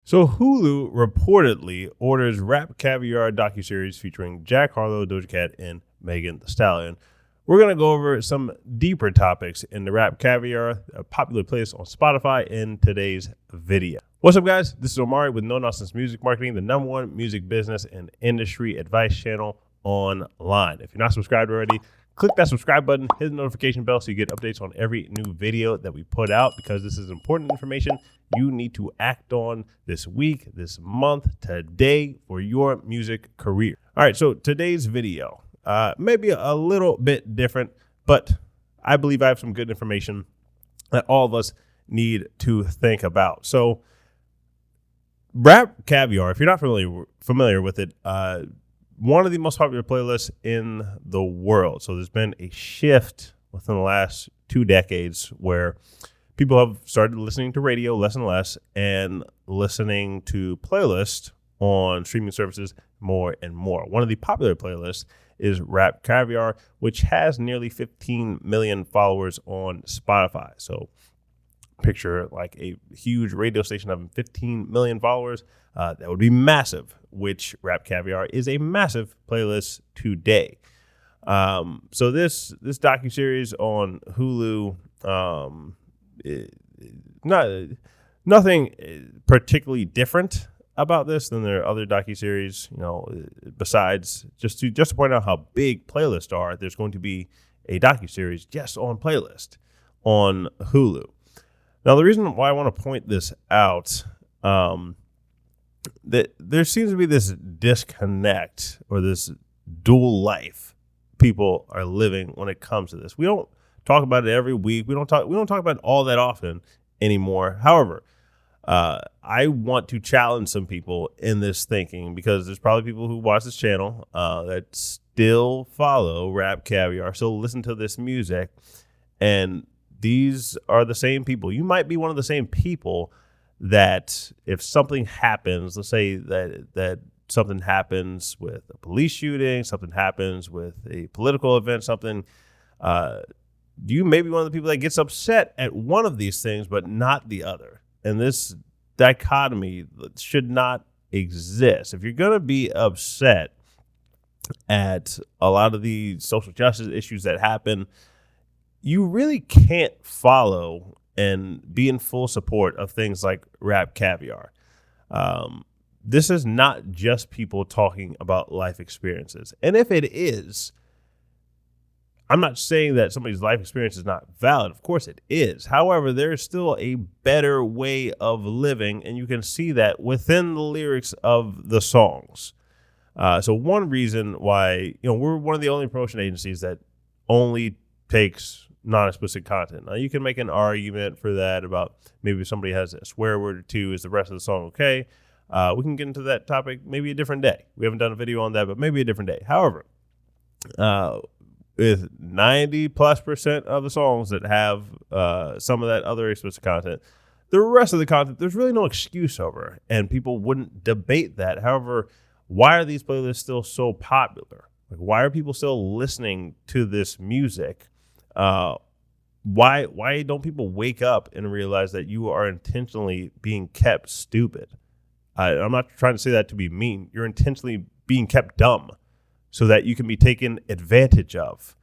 So Hulu reportedly orders Rap Caviar docuseries featuring Jack Harlow, Doja Cat, and Megan Thee Stallion. We're going to go over some deeper topics in the Rap Caviar, a popular playlist on Spotify, in today's video. What's up, guys? This is Omari with No Nonsense Music Marketing, the #1 music business and industry advice channel online. If you're not subscribed already, click that subscribe button, hit the notification bell so you get updates on every new video that we put out, because this is important information you need to act on this week, this month, today for your music career. All right, so today's video may be a little bit different, but I believe I have some good information that all of us need to think about. So Rap Caviar, if you're not familiar with it, one of the most popular playlists in the world. So there's been a shift within the last 2 decades where people have started listening to radio less and less and listening to playlists on streaming services more and more. One of the popular playlists is Rap Caviar, which has nearly 15 million followers on Spotify. So picture like a huge radio station having 15 million followers. That would be massive, which Rap Caviar is a massive playlist today. So this docuseries on Hulu, nothing particularly different about this than their other docuseries, besides just to point out how big playlists are. There's going to be a docuseries just on playlist on Hulu. Now, the reason why I want to point this out, that there seems to be this disconnect or this dual life people are living when it comes to this. We don't talk about it every week. We don't talk about it all that often anymore. However, I want to challenge some people in this thinking, because there's probably people who watch this channel that still follow Rap Caviar, still listen to this music, and these are the same people. You might be one of the same people that if something happens, let's say that something happens with a police shooting, something happens with a political event, you may be one of the people that gets upset at one of these things, but not the other. And this dichotomy should not exist. If you're going to be upset at a lot of the social justice issues that happen, you really can't follow and be in full support of things like Rap Caviar. This is not just people talking about life experiences. And if it is, I'm not saying that somebody's life experience is not valid. Of course it is. However, there's still a better way of living, and you can see that within the lyrics of the songs. So one reason why, we're one of the only promotion agencies that only takes non-explicit content. Now, you can make an argument for that about maybe if somebody has a swear word or two, is the rest of the song okay? We can get into that topic maybe a different day. We haven't done a video on that, but maybe a different day. However, with 90+% of the songs that have some of that other explicit content, the rest of the content, there's really no excuse over, and people wouldn't debate that. However, why are these playlists still so popular? Like, why are people still listening to this music? Why don't people wake up and realize that you are intentionally being kept stupid? I'm not trying to say that to be mean. You're intentionally being kept dumb so that you can be taken advantage of.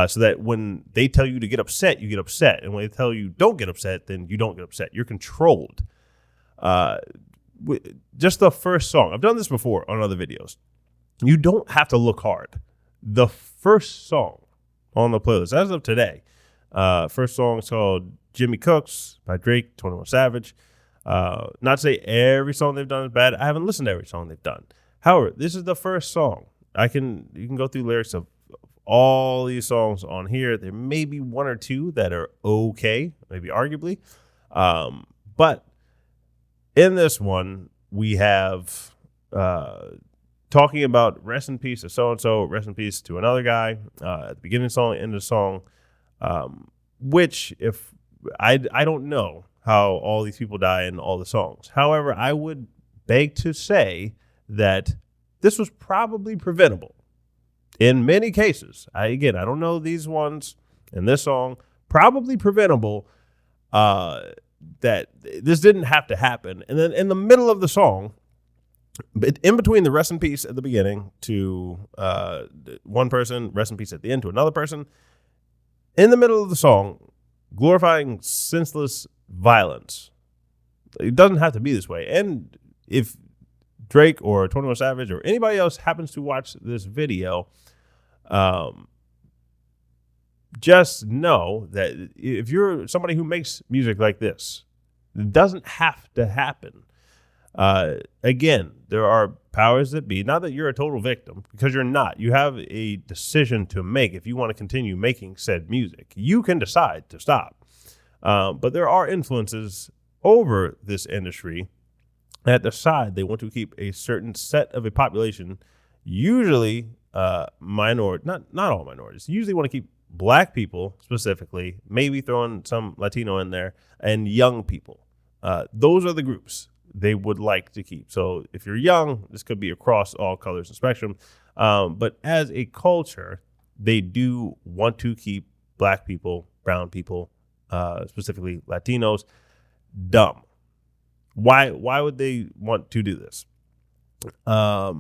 So that when they tell you to get upset, you get upset. And when they tell you don't get upset, then you don't get upset. You're controlled. Just the first song. I've done this before on other videos. You don't have to look hard. The first song on the playlist, as of today, first song is called Jimmy Cooks by Drake, 21 Savage. Not to say every song they've done is bad. I haven't listened to every song they've done. However, this is the first song. You can go through lyrics of all these songs on here. There may be one or two that are okay, maybe arguably. But in this one, we have talking about rest in peace to so-and-so, rest in peace to another guy at the beginning of the song, end of the song, which if I don't know how all these people die in all the songs. However, I would beg to say that this was probably preventable in many cases. I don't know these ones in this song, probably preventable that this didn't have to happen. And then in the middle of the song, in between the rest in peace at the beginning to one person, rest in peace at the end to another person, in the middle of the song, glorifying senseless violence. It doesn't have to be this way. And if Drake or 21 Savage or anybody else happens to watch this video, just know that if you're somebody who makes music like this, it doesn't have to happen. Again, there are powers that be. Not that you're a total victim, because you're not. You have a decision to make if you want to continue making said music. You can decide to stop. But there are influences over this industry that decide they want to keep a certain set of a population, usually minority, not all minorities, usually want to keep Black people specifically, maybe throwing some Latino in there, and young people. Those are the groups they would like to keep. So if you're young, this could be across all colors and spectrum. But as a culture, they do want to keep Black people, brown people, specifically Latinos, dumb. Why would they want to do this? But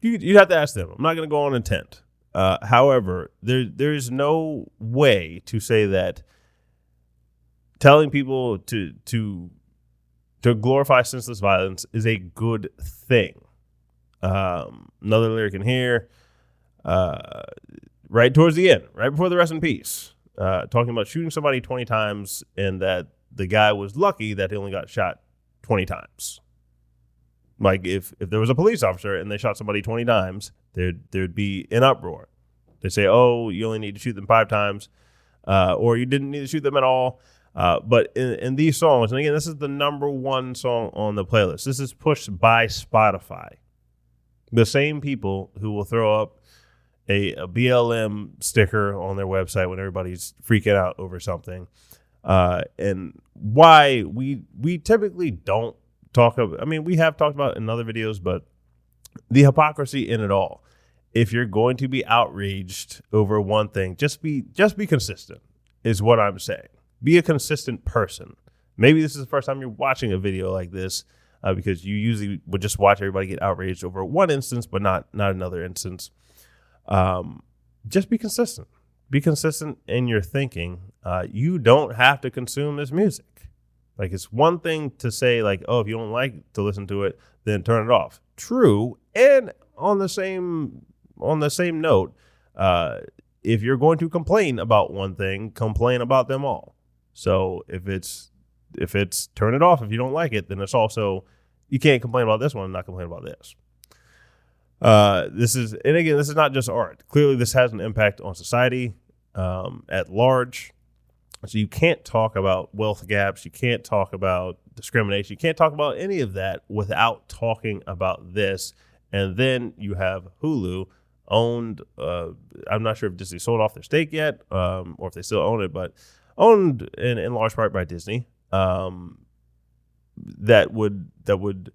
you have to ask them. I'm not going to go on intent. However, there's no way to say that telling people to glorify senseless violence is a good thing. Another lyric in here, right towards the end, right before the rest in peace, talking about shooting somebody 20 times and that the guy was lucky that he only got shot 20 times. Like if there was a police officer and they shot somebody 20 times, there'd be an uproar. They say, oh, you only need to shoot them 5 times, or you didn't need to shoot them at all. But in these songs, and again, this is the #1 song on the playlist. This is pushed by Spotify. The same people who will throw up a BLM sticker on their website when everybody's freaking out over something. And why we typically don't talk about, I mean, we have talked about it in other videos, but the hypocrisy in it all. If you're going to be outraged over one thing, just be consistent is what I'm saying. Be a consistent person. Maybe this is the first time you're watching a video like this, because you usually would just watch everybody get outraged over one instance, but not another instance. Just be consistent. Be consistent in your thinking. You don't have to consume this music. Like, it's one thing to say, like, oh, if you don't like to listen to it, then turn it off. True. And on the same note, if you're going to complain about one thing, complain about them all. So if it's turn it off if you don't like it, then it's also, you can't complain about this one and not complain about this. This is not just art. Clearly, this has an impact on society at large. So you can't talk about wealth gaps. You can't talk about discrimination. You can't talk about any of that without talking about this. And then you have Hulu owned. I'm not sure if Disney sold off their stake yet, or if they still own it, but owned in large part by Disney. That would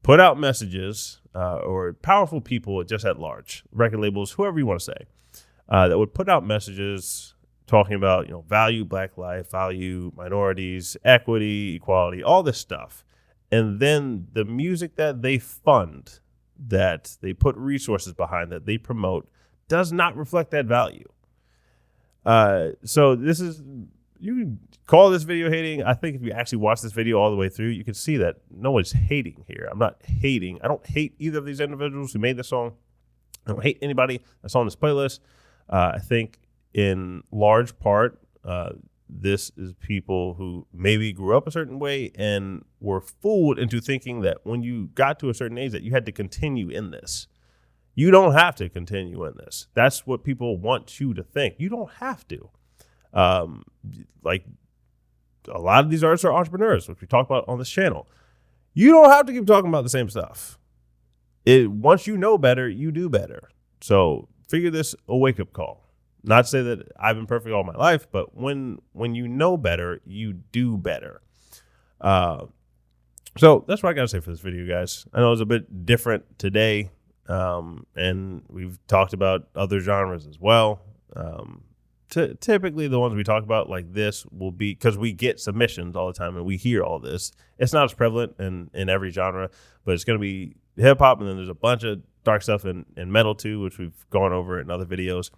put out messages, or powerful people just at large, record labels, whoever you want to say, that would put out messages talking about, value Black life, value minorities, equity, equality, all this stuff. And then the music that they fund, that they put resources behind, that they promote, does not reflect that value. So this is, you can call this video hating. I think if you actually watch this video all the way through, you can see that no one's hating here. I'm not hating. I don't hate either of these individuals who made this song. I don't hate anybody that's on this playlist. I think in large part, this is people who maybe grew up a certain way and were fooled into thinking that when you got to a certain age that you had to continue in this. You don't have to continue in this. That's what people want you to think. You don't have to. Like, a lot of these artists are entrepreneurs, which we talk about on this channel. You don't have to keep talking about the same stuff. Once you know better, you do better. So figure this a wake-up call. Not to say that I've been perfect all my life, but when you know better, you do better. So that's what I got to say for this video, guys. I know it was a bit different today, and we've talked about other genres as well. typically the ones we talk about like this will be because we get submissions all the time and we hear all this. It's not as prevalent in every genre, but it's going to be hip hop, and then there's a bunch of dark stuff in metal too, which we've gone over in other videos.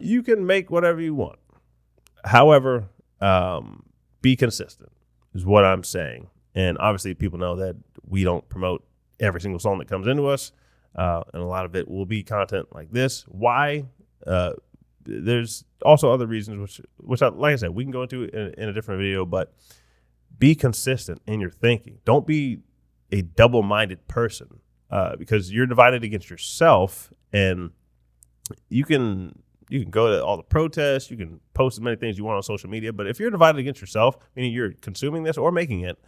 You can make whatever you want. However, be consistent is what I'm saying. And obviously people know that we don't promote every single song that comes into us. And a lot of it will be content like this. Why? There's also other reasons, which like I said, we can go into in a different video, but be consistent in your thinking. Don't be a double-minded person, because you're divided against yourself, and you can go to all the protests, you can post as many things you want on social media, but if you're divided against yourself, meaning you're consuming this or making it,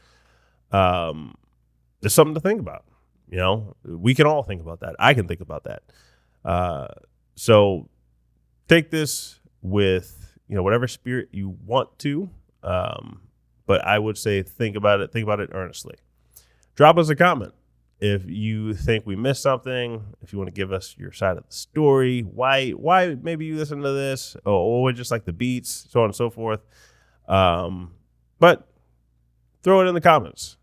there's something to think about. You know, we can all think about that. I can think about that. So take this with, whatever spirit you want to, but I would say think about it earnestly. Drop us a comment if you think we missed something, if you want to give us your side of the story, why maybe you listen to this, or just like the beats, so on and so forth. But throw it in the comments.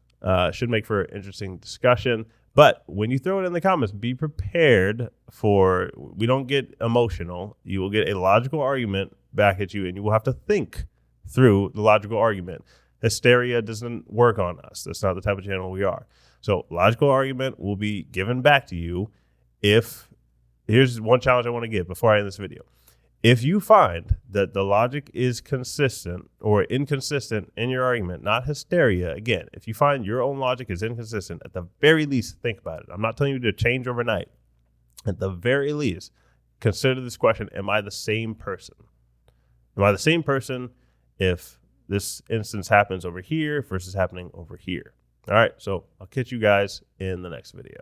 Should make for an interesting discussion. But when you throw it in the comments, be prepared for, we don't get emotional. You will get a logical argument back at you, and you will have to think through the logical argument. Hysteria doesn't work on us. That's not the type of channel we are. So logical argument will be given back to you. Here's one challenge I want to give before I end this video. If you find that the logic is consistent or inconsistent in your argument, not hysteria, again, if you find your own logic is inconsistent, at the very least, think about it. I'm not telling you to change overnight. At the very least, consider this question: am I the same person? Am I the same person if this instance happens over here versus happening over here? All right, so I'll catch you guys in the next video.